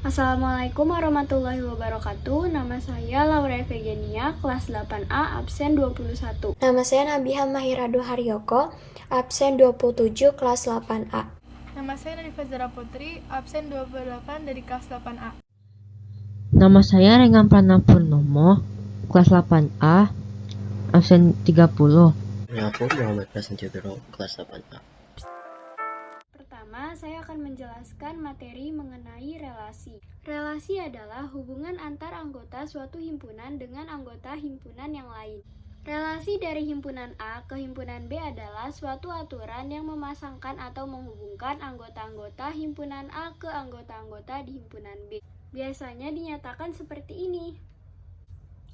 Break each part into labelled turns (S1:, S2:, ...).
S1: Assalamualaikum warahmatullahi wabarakatuh. Nama saya Laura Evgenia, kelas 8A, absen 21.
S2: Nama saya Nabiha Mahirado Haryoko, absen 27, kelas 8A.
S3: Nama saya Nadifa Zara Putri, absen 28 dari kelas 8A.
S4: Nama saya Renggan Prana Purnomo, kelas 8A, absen 30.
S5: Aku Muhammad Prasetyo, kelas 8A.
S1: Pertama, saya akan menjelaskan materi mengenai relasi. Relasi adalah hubungan antar anggota suatu himpunan dengan anggota himpunan yang lain. Relasi dari himpunan A ke himpunan B adalah suatu aturan yang memasangkan atau menghubungkan anggota-anggota himpunan A ke anggota-anggota di himpunan B. Biasanya dinyatakan seperti ini.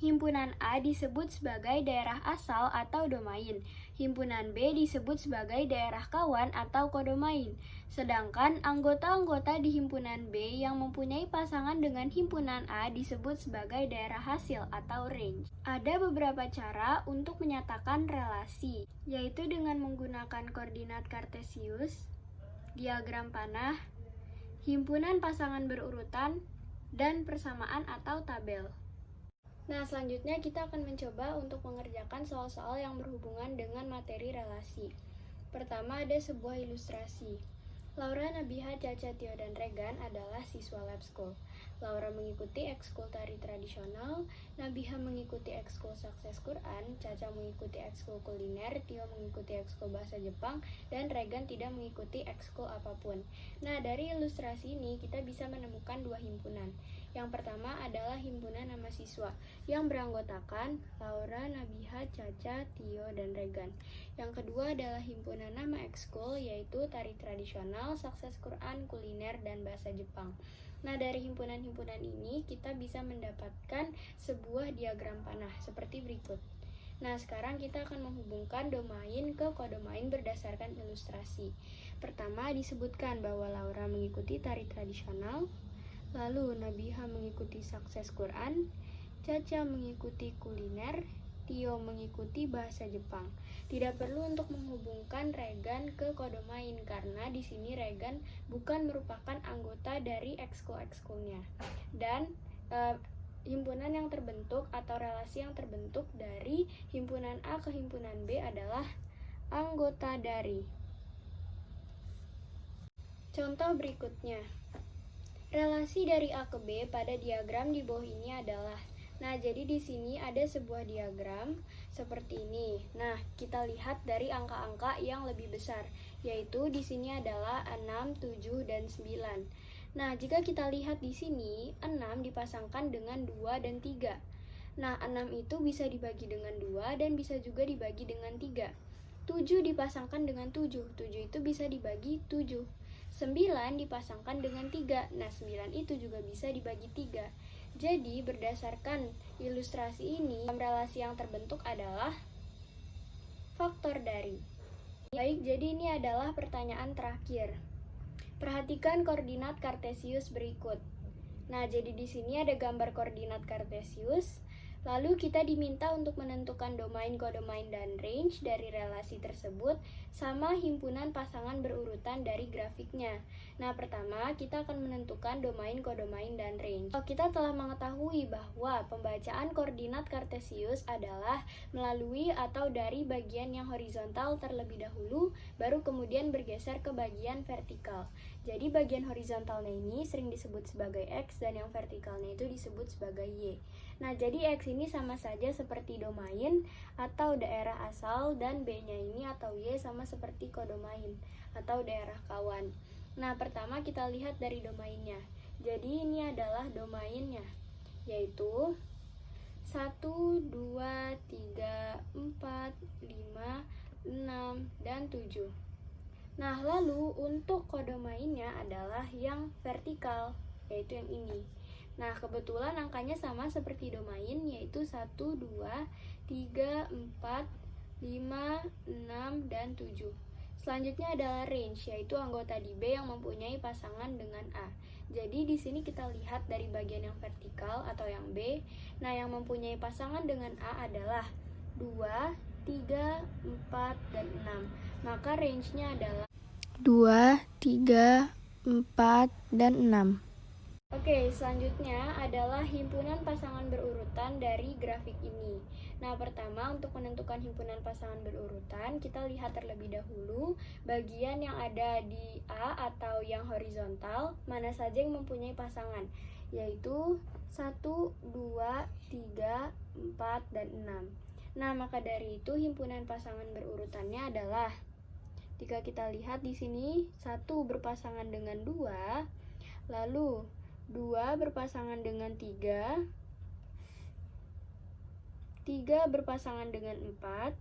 S1: Himpunan A disebut sebagai daerah asal atau domain. Himpunan B disebut sebagai daerah kawan atau kodomain. Sedangkan anggota-anggota di himpunan B yang mempunyai pasangan dengan himpunan A disebut sebagai daerah hasil atau range. Ada beberapa cara untuk menyatakan relasi, yaitu dengan menggunakan koordinat kartesius, diagram panah, himpunan pasangan berurutan, dan persamaan atau tabel. Nah, selanjutnya kita akan mencoba untuk mengerjakan soal-soal yang berhubungan dengan materi relasi. Pertama, ada sebuah ilustrasi. Laura, Nabiha, Caca, Tio, dan Regan adalah siswa lab school. Laura mengikuti ekskul tari tradisional, Nabiha mengikuti ekskul sukses Quran, Caca mengikuti ekskul kuliner, Tio mengikuti ekskul bahasa Jepang, dan Regan tidak mengikuti ekskul apapun. Nah, dari ilustrasi ini kita bisa menemukan dua himpunan. Yang pertama adalah himpunan nama siswa yang beranggotakan Laura, Nabiha, Caca, Tio, dan Regan. Yang kedua adalah himpunan nama ekskul yaitu tari tradisional, sukses Quran, kuliner, dan bahasa Jepang. Nah, dari himpunan-himpunan ini kita bisa mendapatkan sebuah diagram panah seperti berikut. Nah, sekarang kita akan menghubungkan domain ke kodomain berdasarkan ilustrasi. Pertama, disebutkan bahwa Laura mengikuti tari tradisional, lalu Nabiha mengikuti sukses Quran, Caca mengikuti kuliner, Tio mengikuti bahasa Jepang. Tidak perlu untuk menghubungkan Regan ke kodomain karena di sini Regan bukan merupakan anggota dari ekskul-ekskulnya. Dan himpunan yang terbentuk atau relasi yang terbentuk dari himpunan A ke himpunan B adalah anggota dari. Contoh berikutnya. Relasi dari A ke B pada diagram di bawah ini adalah. Nah, jadi di sini ada sebuah diagram seperti ini. Nah, kita lihat dari angka-angka yang lebih besar, yaitu di sini adalah 6, 7, dan 9. Nah, jika kita lihat di sini, 6 dipasangkan dengan 2 dan 3. Nah, 6 itu bisa dibagi dengan 2 dan bisa juga dibagi dengan 3. 7 dipasangkan dengan 7, 7 itu bisa dibagi 7. 9 dipasangkan dengan 3, nah 9 itu juga bisa dibagi 3. Jadi berdasarkan ilustrasi ini, relasi yang terbentuk adalah faktor dari. Baik, jadi ini adalah pertanyaan terakhir. Perhatikan koordinat kartesius berikut. Nah, jadi di sini ada gambar koordinat kartesius. Lalu kita diminta untuk menentukan domain, kodomain, dan range dari relasi tersebut sama himpunan pasangan berurutan dari grafiknya. Nah, pertama kita akan menentukan domain, kodomain, dan range. Kita telah mengetahui bahwa pembacaan koordinat kartesius adalah melalui atau dari bagian yang horizontal terlebih dahulu, baru kemudian bergeser ke bagian vertikal. Jadi bagian horizontalnya ini sering disebut sebagai X dan yang vertikalnya itu disebut sebagai Y. Nah, jadi X ini sama saja seperti domain atau daerah asal dan B-nya ini atau Y sama seperti kodomain atau daerah kawan. Nah, pertama kita lihat dari domainnya. Jadi ini adalah domainnya, yaitu 1, 2, 3, 4, 5, 6, dan 7. Nah, lalu untuk kodomainnya adalah yang vertikal, yaitu yang ini. Nah, kebetulan angkanya sama seperti domain, yaitu 1, 2, 3, 4, 5, 6, dan 7. Selanjutnya adalah range, yaitu anggota di B yang mempunyai pasangan dengan A. Jadi di sini kita lihat dari bagian yang vertikal atau yang B. Nah, yang mempunyai pasangan dengan A adalah 2, 3, 4, dan 6. Maka range-nya adalah 2, 3, 4, dan 6. Oke, selanjutnya adalah himpunan pasangan berurutan dari grafik ini. Nah, pertama untuk menentukan himpunan pasangan berurutan, kita lihat terlebih dahulu bagian yang ada di A atau yang horizontal, mana saja yang mempunyai pasangan, yaitu 1, 2, 3, 4, dan 6. Nah, maka dari itu himpunan pasangan berurutannya adalah, jika kita lihat di sini, 1 berpasangan dengan 2, lalu 2 berpasangan dengan 3, 3 berpasangan dengan 4,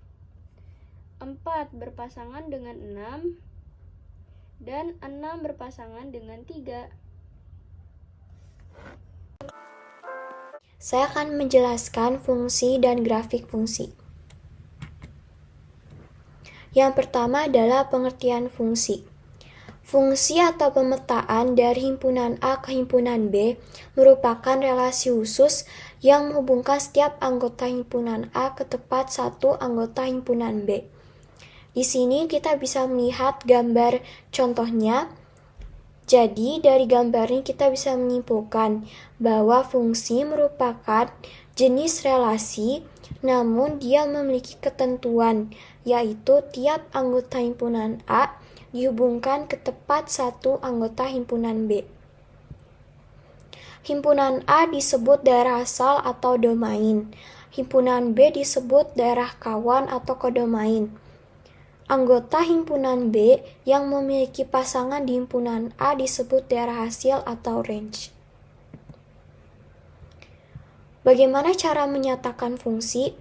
S1: 4 berpasangan dengan 6, dan 6 berpasangan dengan 3.
S2: Saya akan menjelaskan fungsi dan grafik fungsi. Yang pertama adalah pengertian fungsi. Fungsi atau pemetaan dari himpunan A ke himpunan B merupakan relasi khusus yang menghubungkan setiap anggota himpunan A ke tepat satu anggota himpunan B. Di sini kita bisa melihat gambar contohnya. Jadi dari gambar ini kita bisa menyimpulkan bahwa fungsi merupakan jenis relasi, namun dia memiliki ketentuan, yaitu tiap anggota himpunan A dihubungkan ke tepat satu anggota himpunan B. Himpunan A disebut daerah asal atau domain. Himpunan B disebut daerah kawan atau kodomain. Anggota himpunan B yang memiliki pasangan di himpunan A disebut daerah hasil atau range. Bagaimana cara menyatakan fungsi?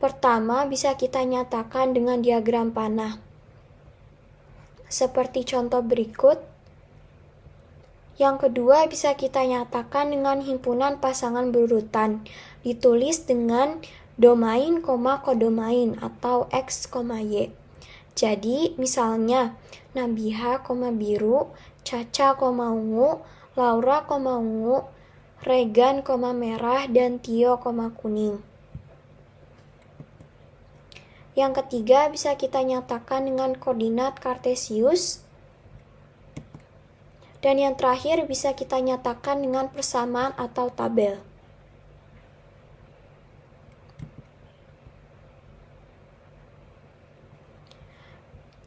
S2: Pertama, bisa kita nyatakan dengan diagram panah. Seperti contoh berikut. Yang kedua bisa kita nyatakan dengan himpunan pasangan berurutan, ditulis dengan domain, kodomain atau X, Y. Jadi misalnya Nabiha, biru, Caca, ungu, Laura, ungu, Regan, merah, dan Tio, kuning. Yang ketiga bisa kita nyatakan dengan koordinat kartesius. Dan yang terakhir bisa kita nyatakan dengan persamaan atau tabel.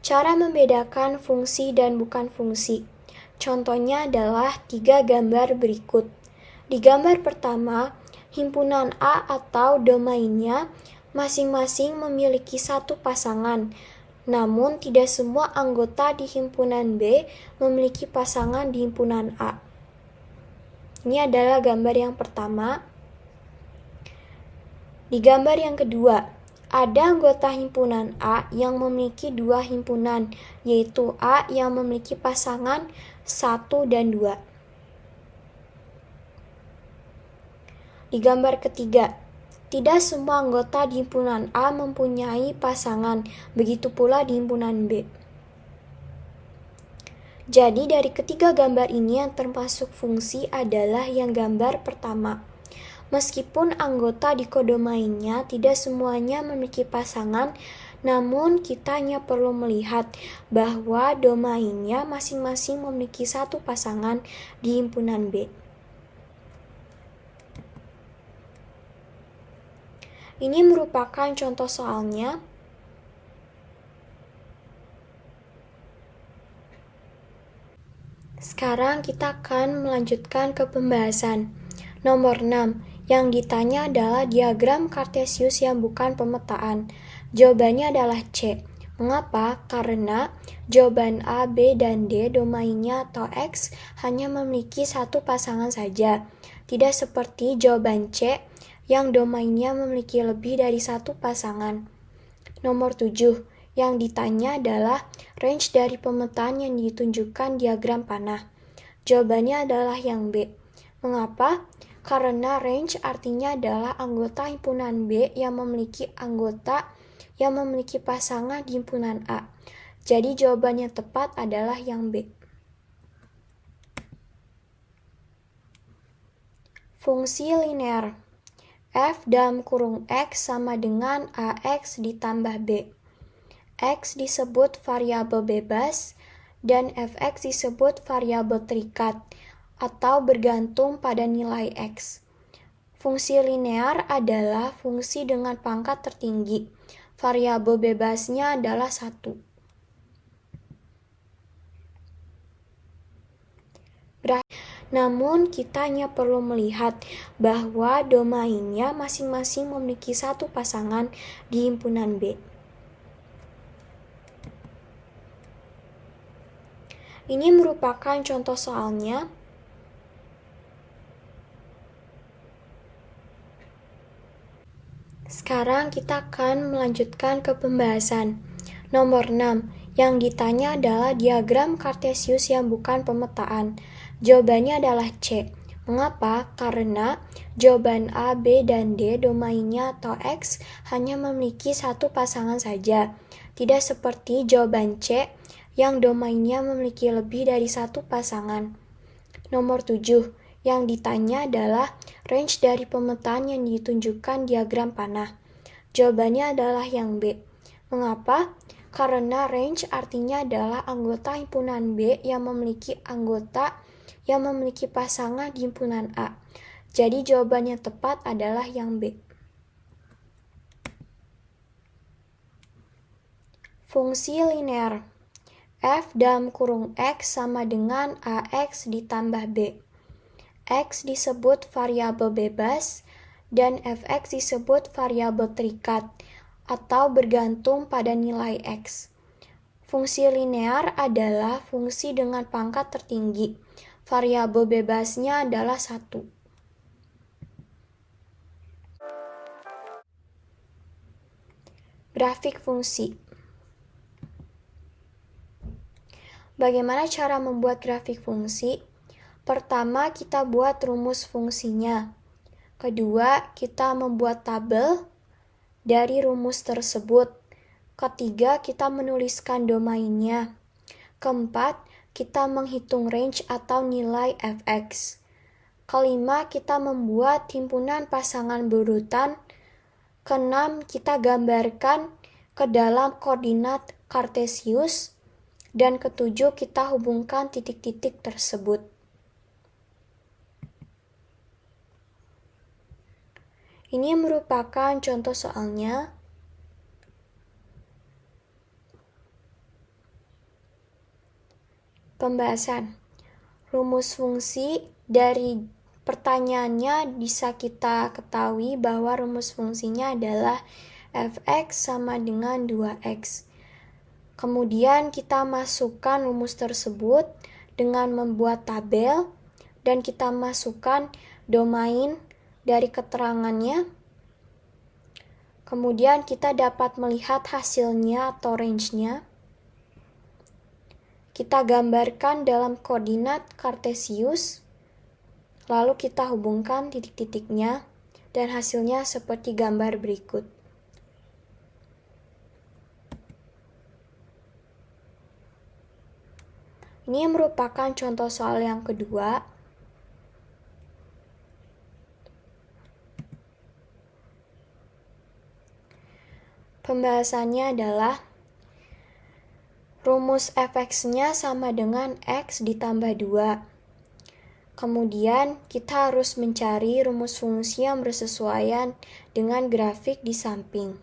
S2: Cara membedakan fungsi dan bukan fungsi. Contohnya adalah 3 gambar berikut. Di gambar pertama, himpunan A atau domainnya masing-masing memiliki satu pasangan, namun tidak semua anggota di himpunan B memiliki pasangan di himpunan A. Ini adalah gambar yang pertama. Di gambar yang kedua, ada anggota himpunan A yang memiliki 2 himpunan, yaitu A yang memiliki pasangan 1 dan 2. Di gambar ketiga, tidak semua anggota di himpunan A mempunyai pasangan, begitu pula di himpunan B. Jadi dari ketiga gambar ini yang termasuk fungsi adalah yang gambar pertama. Meskipun anggota di kodomainnya tidak semuanya memiliki pasangan, namun kita hanya perlu melihat bahwa domainnya masing-masing memiliki satu pasangan di himpunan B. Ini merupakan contoh soalnya. Sekarang kita akan melanjutkan ke pembahasan. Nomor 6, yang ditanya adalah diagram kartesius yang bukan pemetaan. Jawabannya adalah C. Mengapa? Karena jawaban A, B, dan D domainnya atau X hanya memiliki satu pasangan saja. Tidak seperti jawaban C yang domainnya memiliki lebih dari satu pasangan. Nomor 7, yang ditanya adalah range dari pemetaan yang ditunjukkan diagram panah. Jawabannya adalah yang B. Mengapa? Karena range artinya adalah anggota himpunan B yang memiliki anggota yang memiliki pasangan di himpunan A. Jadi jawabannya tepat adalah yang B. Fungsi linear. F dalam kurung X sama dengan AX ditambah B. X disebut variabel bebas dan Fx disebut variabel terikat. atau bergantung pada nilai X. Fungsi linear adalah fungsi dengan pangkat tertinggi. Variabel bebasnya adalah 1. Namun, kita hanya perlu melihat bahwa domainnya masing-masing memiliki satu pasangan di himpunan B. Ini merupakan contoh soalnya. Sekarang kita akan melanjutkan ke pembahasan. Nomor 6. Yang ditanya adalah diagram Kartesius yang bukan pemetaan. Jawabannya adalah C. Mengapa? Karena jawaban A, B, dan D domainnya atau X hanya memiliki satu pasangan saja. Tidak seperti jawaban C yang domainnya memiliki lebih dari satu pasangan. Nomor 7. Yang ditanya adalah range dari pemetaan yang ditunjukkan diagram panah. Jawabannya adalah yang B. Mengapa? Karena range artinya adalah anggota himpunan B yang memiliki anggota yang memiliki pasangan di himpunan A. Jadi jawabannya tepat adalah yang B. Fungsi linear. F dalam kurung X sama dengan AX ditambah B. X disebut variabel bebas dan Fx disebut variabel terikat atau bergantung pada nilai X. Fungsi linear adalah fungsi dengan pangkat tertinggi. Variabel bebasnya adalah 1. Grafik fungsi. Bagaimana cara membuat grafik fungsi? Pertama, kita buat rumus fungsinya. Kedua, kita membuat tabel dari rumus tersebut. Ketiga, kita menuliskan domainnya. Keempat, kita menghitung range atau nilai Fx. Kelima, kita membuat himpunan pasangan berurutan. Keenam, kita gambarkan ke dalam koordinat Kartesius. Dan ketujuh, kita hubungkan titik-titik tersebut. Ini merupakan contoh soalnya. Pembahasan. Rumus fungsi dari pertanyaannya bisa kita ketahui bahwa rumus fungsinya adalah Fx sama dengan 2x. Kemudian kita masukkan rumus tersebut dengan membuat tabel dan kita masukkan domain dari keterangannya. Kemudian kita dapat melihat hasilnya atau range-nya. Kita gambarkan dalam koordinat Kartesius, lalu kita hubungkan titik-titiknya, dan hasilnya seperti gambar berikut. Ini merupakan contoh soal yang kedua. Pembahasannya adalah rumus Fx-nya sama dengan X ditambah 2. Kemudian kita harus mencari rumus fungsi yang bersesuaian dengan grafik di samping.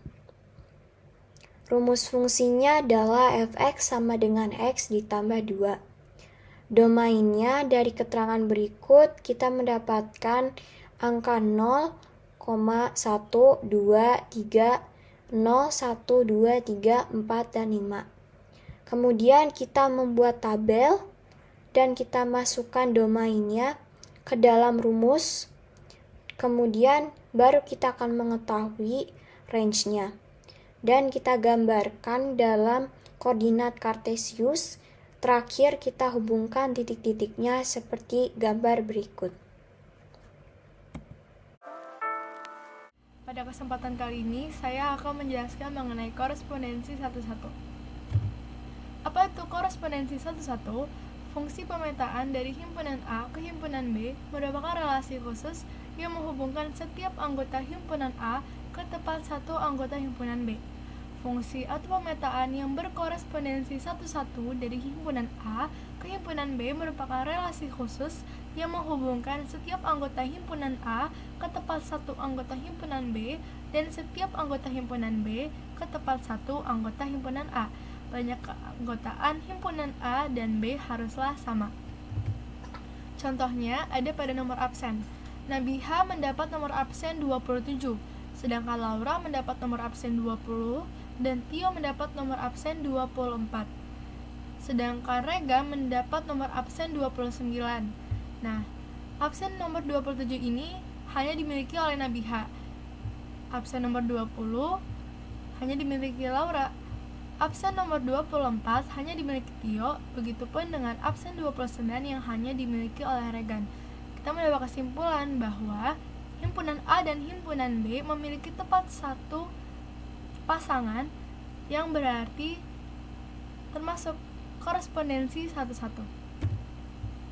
S2: Rumus fungsinya adalah Fx sama dengan X ditambah 2. Domainnya dari keterangan berikut kita mendapatkan angka 0, 1, 2, 3, 0, 1, 2, 3, 4, dan 5. Kemudian kita membuat tabel dan kita masukkan domainnya ke dalam rumus. Kemudian baru kita akan mengetahui range-nya. Dan kita gambarkan dalam koordinat Kartesius. Terakhir kita hubungkan titik-titiknya seperti gambar berikut.
S3: Pada kesempatan kali ini, saya akan menjelaskan mengenai korespondensi satu-satu. Apa itu korespondensi satu-satu? Fungsi pemetaan dari himpunan A ke himpunan B merupakan relasi khusus yang menghubungkan setiap anggota himpunan A ke tepat satu anggota himpunan B. Fungsi atau pemetaan yang berkorespondensi satu-satu dari himpunan A ke ke himpunan B merupakan relasi khusus yang menghubungkan setiap anggota himpunan A ke tepat satu anggota himpunan B dan setiap anggota himpunan B ke tepat satu anggota himpunan A. Banyak keanggotaan himpunan A dan B haruslah sama. Contohnya ada pada nomor absen. Nabiha mendapat nomor absen 27, sedangkan Laura mendapat nomor absen 20 dan Tio mendapat nomor absen 24. Sedangkan Rega mendapat nomor absen 29. Nah, absen nomor 27 ini hanya dimiliki oleh Nabiha. Absen nomor 20 hanya dimiliki Laura. Absen nomor 24 hanya dimiliki Tio, begitupun dengan absen 29 yang hanya dimiliki oleh Regan. Kita mendapat kesimpulan bahwa himpunan A dan himpunan B memiliki tepat satu pasangan yang berarti termasuk korespondensi satu-satu.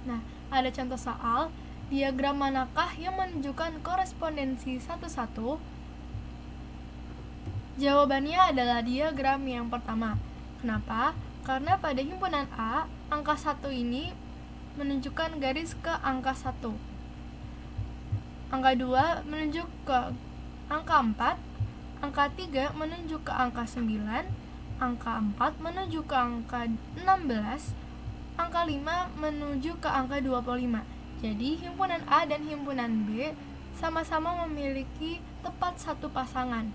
S3: Nah, ada contoh soal, diagram manakah yang menunjukkan korespondensi satu-satu? Jawabannya adalah diagram yang pertama. Kenapa? Karena pada himpunan A, angka 1 ini menunjukkan garis ke angka 1. Angka 2 menunjuk ke angka 4, angka 3 menunjuk ke angka 9, angka 4 menuju ke angka 16, angka 5 menuju ke angka 25. Jadi himpunan A dan himpunan B sama-sama memiliki tepat satu pasangan.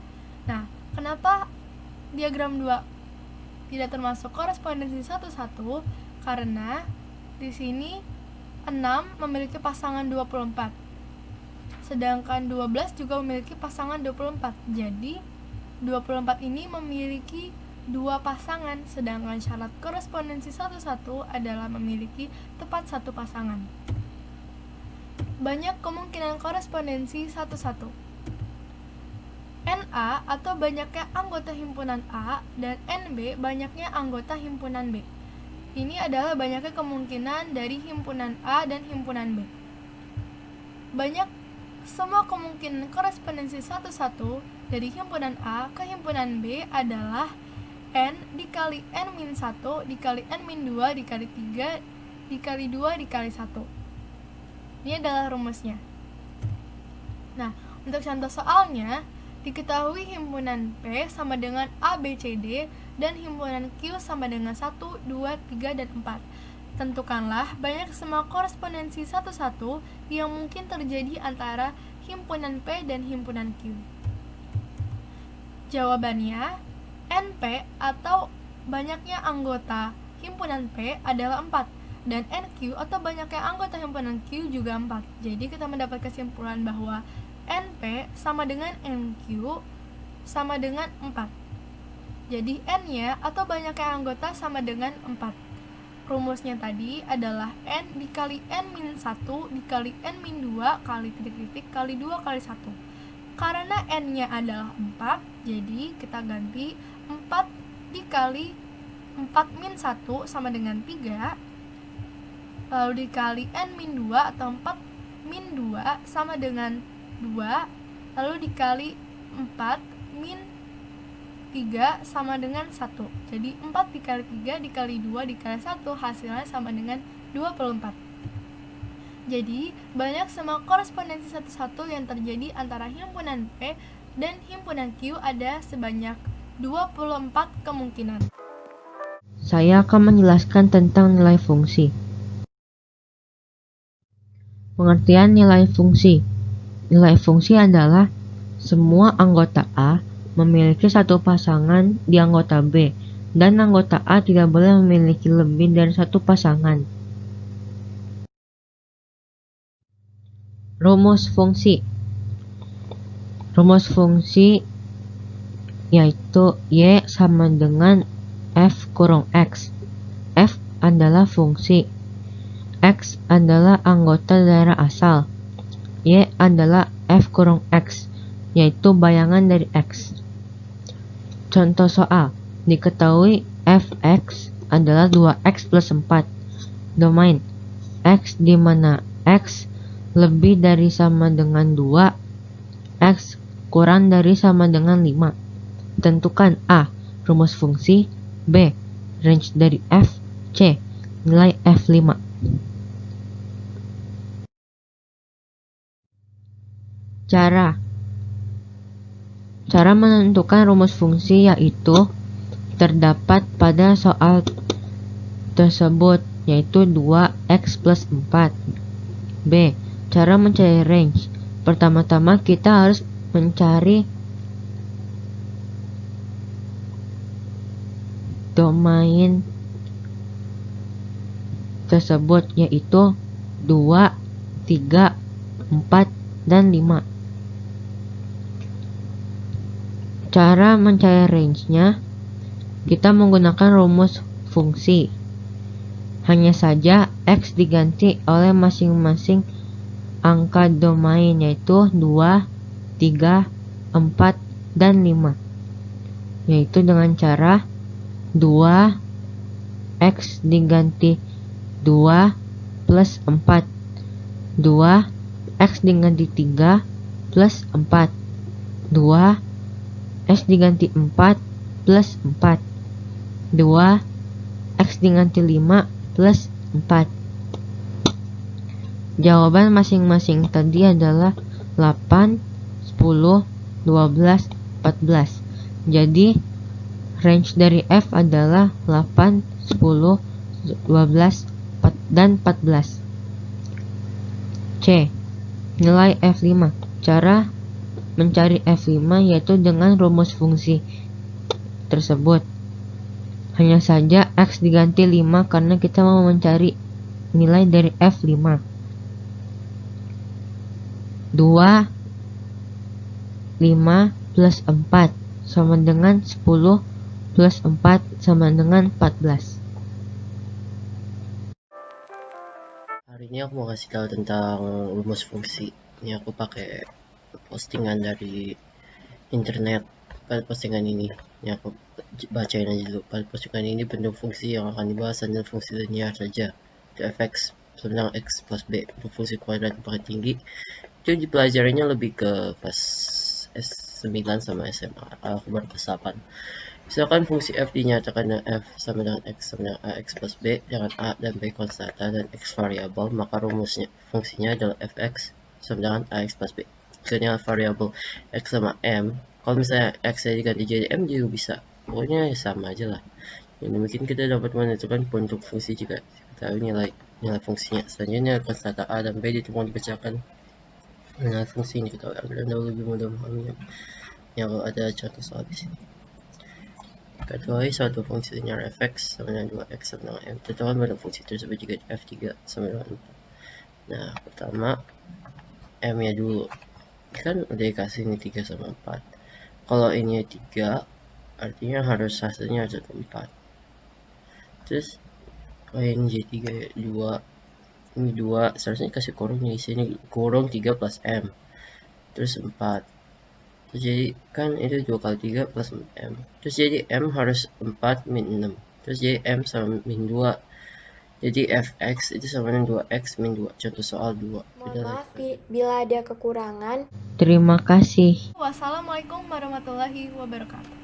S3: Nah, kenapa diagram 2 tidak termasuk korespondensi satu-satu? Karena di sini 6 memiliki pasangan 24. Sedangkan 12 juga memiliki pasangan 24. Jadi 24 ini memiliki dua pasangan, sedangkan syarat korespondensi satu-satu adalah memiliki tepat satu pasangan. Banyak kemungkinan korespondensi satu-satu. NA atau banyaknya anggota himpunan A dan NB banyaknya anggota himpunan B. Ini adalah banyaknya kemungkinan dari himpunan A dan himpunan B. Semua kemungkinan korespondensi satu-satu dari himpunan A ke himpunan B adalah N dikali N-1 dikali N-2 dikali 3 dikali 2 dikali 1. Ini adalah rumusnya. Nah, untuk contoh soalnya, diketahui himpunan P sama dengan A, B, C, D dan himpunan Q sama dengan 1, 2, 3, dan 4. Tentukanlah banyak semua korespondensi satu-satu yang mungkin terjadi antara himpunan P dan himpunan Q. Jawabannya, NP atau banyaknya anggota himpunan P adalah 4 dan NQ atau banyaknya anggota himpunan Q juga 4. Jadi kita mendapat kesimpulan bahwa NP sama dengan NQ sama dengan 4. Jadi N-nya atau banyaknya anggota sama dengan 4. Rumusnya tadi adalah N dikali N-1 dikali N-2 kali titik-titik kali 2 kali 1. Karena N-nya adalah 4, jadi kita ganti 4 dikali 4-1 sama dengan 3, lalu dikali N-2 atau 4-2 sama dengan 2, lalu dikali 4-3 sama dengan 1. Jadi 4 dikali 3 dikali 2 dikali 1 hasilnya sama dengan 24. Jadi banyak semua korespondensi satu-satu yang terjadi antara himpunan P dan himpunan Q ada sebanyak 24 kemungkinan.
S4: Saya akan menjelaskan tentang nilai fungsi. Pengertian nilai fungsi. Nilai fungsi adalah semua anggota A memiliki satu pasangan di anggota B, dan anggota A tidak boleh memiliki lebih dari satu pasangan. Rumus fungsi. Rumus fungsi yaitu Y sama dengan F kurung X. F adalah fungsi, X adalah anggota daerah asal, Y adalah F kurung X, yaitu bayangan dari X. Contoh soal, diketahui Fx adalah 2x plus 4. Domain X di mana X lebih dari sama dengan 2, X kurang dari sama dengan 5. Tentukan A. Rumus fungsi, B. Range dari F, C. nilai F5. Cara menentukan rumus fungsi yaitu terdapat pada soal tersebut, yaitu 2x plus 4. B. Cara mencari range. Pertama-tama kita harus mencari domain tersebut, yaitu 2, 3, 4, dan 5. Cara mencari range-nya, kita menggunakan rumus fungsi. Hanya saja X diganti oleh masing-masing angka domain, yaitu 2, 3, 4, dan 5. Yaitu dengan cara 2X diganti 2 plus 4. 2X diganti 3 plus 4. 2X diganti 4 plus 4. 2X diganti 5 plus 4. Jawaban masing-masing tadi adalah 8, 10, 12, 14. Jadi range dari F adalah 8, 10, 12, dan 14. C. Nilai F5. Cara mencari F5 yaitu dengan rumus fungsi tersebut. Hanya saja X diganti 5 karena kita mau mencari nilai dari F5. 2, 5 plus 4 sama dengan 10 plus 4 sama dengan 14.
S5: Hari ini aku mau kasih tahu tentang rumus fungsi. Ini aku pakai postingan dari internet. Pada postingan ini aku bacain aja dulu. Pada postingan ini bentuk fungsi yang akan dibahas adalah fungsi linear saja. Fx sama dengan x plus b. Bentuk fungsi kuadrat yang paling tinggi itu dipelajarinya lebih ke kelas S9 sama SMA. Aku baru kelas 8. Misalkan fungsi f dinyatakan dengan f sama dengan x sama dengan ax plus b dengan a dan b konstanta dan x variabel, maka rumusnya fungsinya adalah fx sama dengan ax plus b. Jika variabel x sama m, kalau misalnya x diganti jadi m juga bisa, pokoknya sama aja lah. Yang demikian kita dapat menentukan bentuk fungsi jika kita tahu nilai fungsinya. Selanjutnya konstanta a dan b ditemukan dibacakan nilai fungsi ini kita akan lebih mudah memahaminya. Kalau ada contoh soal di sini. Kecuali suatu fungsi linear fx sama dengan 2x sama dengan m, tentukan bentuk fungsi tersebut jika f3 sama dengan 4. Nah, pertama m nya dulu. Kan udah dikasih ini 3 sama 4. Kalau ini 3, artinya hasilnya harus 4. Terus kalau ini jadi 2, ini 2, seharusnya kasih kurung di sini, kurung 3 plus m. Terus 4. Terus jadi kan itu 2 kali 3 plus m. Terus jadi m harus 4 min 6. Terus jadi m sama min 2. Jadi fx itu sama dengan 2x min 2. Contoh soal 2.
S2: Mohon maaf bila ada kekurangan.
S4: Terima kasih.
S3: Wassalamualaikum warahmatullahi wabarakatuh.